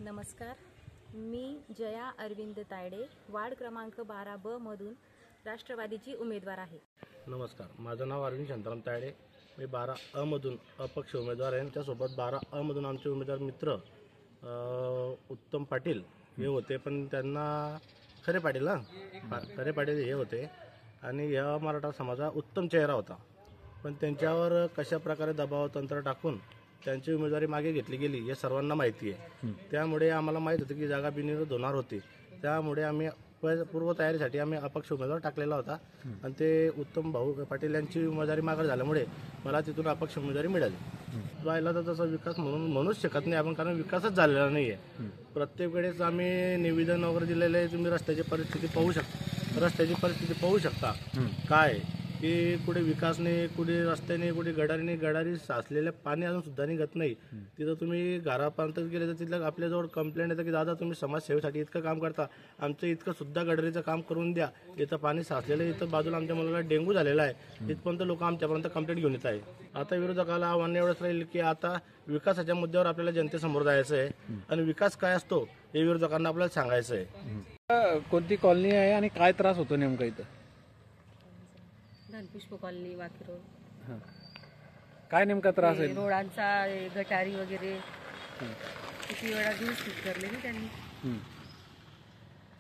नमस्कार, मी जया अरविंद तायडे, वार्ड क्रमांक 12B मधून राष्ट्रवादीची उमेदवार आहे. नमस्कार, माझं नाव अरविंद शांताराम तायडे. मी 12A मधून अपक्ष उमेदवार आहे. त्यासोबत 12A मधून आमचे उमेदवार मित्र उत्तम पाटील हे होते, पण त्यांना खरे पाटील हे होते आणि या मराठा समाजा उत्तम चेहरा होता, पण त्यांच्यावर कशा प्रकारे दबाव तंत्र टाकून त्यांची उमेदवारी मागे घेतली गेली हे सर्वांना माहिती आहे. त्यामुळे आम्हाला माहीत होतं की जागा बिनविरोध होणार होती. त्यामुळे आम्ही पूर्वतयारीसाठी आम्ही अपक्ष उमेदवार टाकलेला होता आणि ते उत्तम भाऊ पाटील यांची उमेदवारी मागे झाल्यामुळे मला तिथून अपक्ष उमेदवारी मिळाली. पाहिला तर तसा विकास म्हणूच शकत नाही आपण, कारण विकासच झालेला नाही आहे. प्रत्येक वेळेस आम्ही निवेदन वगैरे दिलेलं आहे. तुम्ही रस्त्याची परिस्थिती पाहू शकता काय की कुठे विकास नाही, कुठे रस्ते नाही, कुठे गडारी साचलेलं पाणी अजून सुद्धा निघत नाही. तिथं तुम्ही घरापर्यंत गेले तर तिथलं आपल्याजवळ कंप्लेंट येतं की दादा तुम्ही समाजसेवेसाठी इतकं काम करता, आमचं इतकं सुद्धा गडारीचं काम करून द्या. इथं पाणी साचलेलं, इथं बाजूला आमच्या मुलाला डेंग्यू झालेला आहे. इथपर्यंत लोक आमच्यापर्यंत कंप्लेंट घेऊन येत आहे. आता विरोधकाला आव्हान एवढंच राहील की आता विकासाच्या मुद्द्यावर आपल्याला जनतेसमोर जायचं आहे आणि विकास काय असतो हे विरोधकांना आपल्याला सांगायचं आहे. कोणती कॉलनी आहे आणि काय त्रास होतो नेमका इथं? धनपुष्प कॉलनी, वाकी रोड. काय नेमका त्रास आहे? रोडांचा, गटारी वगैरे किती वेळा दुरुस्तीत करले मी त्यांनी.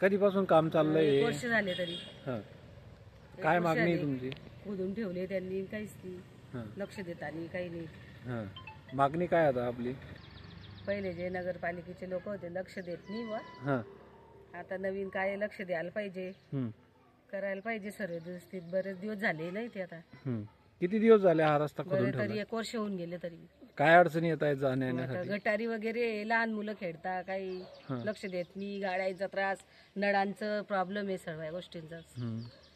कधीपासून काम चाललंय? 1 वर्ष झाले तरी. काय मागणी आहे तुमची? खोदून ठेवले त्यांनी, काहीच नाही लक्ष देता नाही, काही नाही. मागणी काय आता आपली? पहिले जे नगरपालिकेचे लोक होते लक्ष देत नाही व आता नवीन काय लक्ष द्यायला पाहिजे, करायला पाहिजे सर्व दुरुस्तीत. बरेच दिवस झाले नाही ते. आता किती दिवस झाले हा रस्ता खोदून ठेवला? तरी 1 वर्ष होऊन गेले. तरी काय अडचणी येत आहेत जाण्यासाठी? गटारी वगैरे, लहान मुलं खेळता, काही लक्ष देत नाही, गाड्यांचा त्रास, नळांचं प्रॉब्लेम आहे, सर्व गोष्टींचा.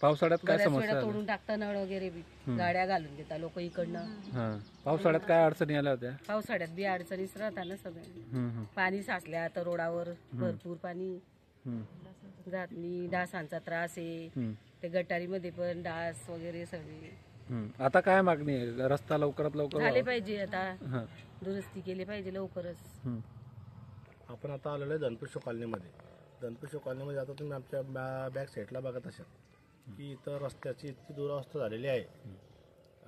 पावसाळ्यात काय समस्या? तोडून टाकता नळ वगैरे बी, गाड्या घालून देता लोक इकडनं. पावसाळ्यात काय अडचणी आल्या होत्या? पावसाळ्यात बी अडचणीच राहता ना सगळ्या. पाणी साचल्या आता रोडावर, भरपूर पाणी जात नाही. डासांचा त्रास आहे, ते गटारीमध्ये पण डास वगैरे सगळे. आता काय मागणी आहे? रस्ता लवकरात लवकर झाले पाहिजे, आता दुरुस्ती केली पाहिजे लवकरच. आपण आता आलेलो आहे धनपुष्प कॉलनीमध्ये. आता तुम्ही आमच्या बॅक साईडला बघत असाल की इथं रस्त्याची इतकी दुरावस्था झालेली आहे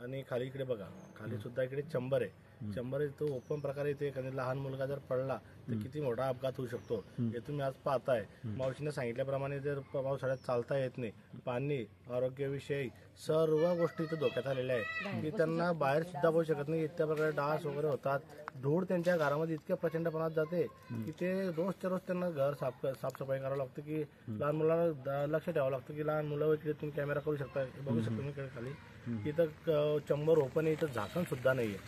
आणि खाली इकडे बघा, खाली सुद्धा इकडे चंबर आहे. चंबर इथं ओपन प्रकारे इथे एखादा लहान मुलगा जर पडला तर किती मोठा अपघात होऊ शकतो हे तुम्ही आज पाहताय. मावशीने सांगितल्याप्रमाणे जर पावसाळ्यात चालता येत नाही, पाणी, आरोग्याविषयी सर्व गोष्टी इथं धोक्यात आलेल्या आहेत की त्यांना बाहेर सुद्धा होऊ शकत नाही. इतक्या प्रकारे डास वगैरे होतात. धूळ त्यांच्या घरामध्ये इतक्या प्रचंड प्रमाणात जाते की ते रोजच्या रोज त्यांना घर साफसफाई करावं लागतं. की लहान मुलाला लक्ष ठेवावं लागतं की लहान मुलं इकडे तुम्ही कॅमेरा करू शकता, बघू शकता तुम्ही खाली इथं चंबर ओपन आहे, इथं झाकण सुद्धा नाहीये.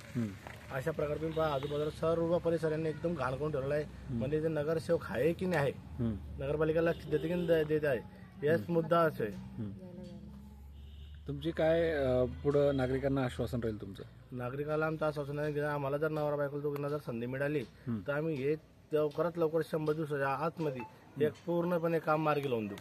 अशा प्रकारे तुम्ही पहा आजूबाजूला सर्व परिसरांनी एकदम घाण करून ठेवलं आहे. म्हणजे ते नगरसेवक आहे की नाही आहे, नगरपालिका लक्ष देते की देत आहे, याच मुद्दा असं आहे. तुमची काय पुढं नागरिकांना आश्वासन राहील तुमचं? नागरिकाला आमचं आश्वासन आहे की आम्हाला जर नवरा बायको दोघांना जर संधी मिळाली तर आम्ही हे लवकरात लवकर 100 दिवसाच्या आतमध्ये एक पूर्णपणे काम मार्गी लावून देऊ.